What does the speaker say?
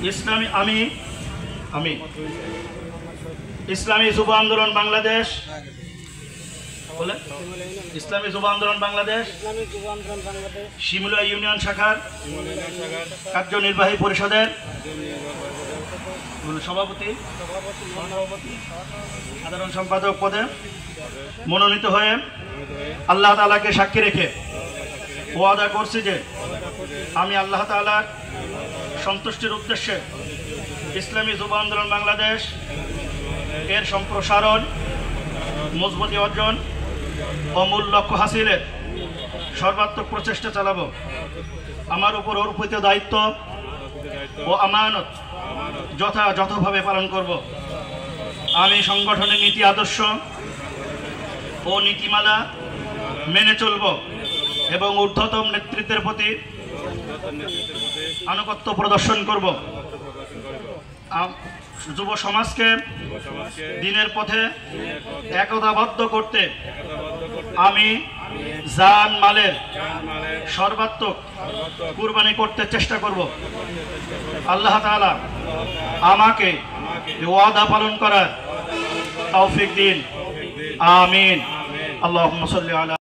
ইসলামী আমি ইসলামী যুব আন্দোলন বাংলাদেশ ইসলামী যুব আন্দোলন বাংলাদেশ শিমুলিয়া ইউনিয়ন শাখার কার্যনির্বাহী পরিষদের সভাপতি সাধারণ সম্পাদক পদে মনোনীত হয়ে আল্লাহ তাআলাকে সাক্ষী রেখে ওয়াদা করছি যে আমি আল্লাহ তাআলার সন্তুষ্টির উদ্দেশ্যে ইসলামী যুব আন্দোলন বাংলাদেশ এর সম্প্রসারণ, মজবুতি অর্জন ও মূল লক্ষ্য হাসিলের সর্বাত্মক প্রচেষ্টা চালাবো। আমার উপর অর্পিত দায়িত্ব ও আমানত যথাযথভাবে পালন করব। আমি সংগঠনের নীতি আদর্শ ও নীতিমালা মেনে চলব এবং ঊর্ধ্বতম নেতৃত্বের প্রতি আনুগত্য প্রদর্শন করব। যুব সমাজকে দিনের পথে একতাবদ্ধ করতে আমি জান মালের সর্বাত্মক কুরবানি করতে চেষ্টা করব। আল্লাহ তাআলা আমাকে ওয়াদা পালন করার তৌফিক দিন। আমিন। আল্লাহুম্মা সাল্লি আলা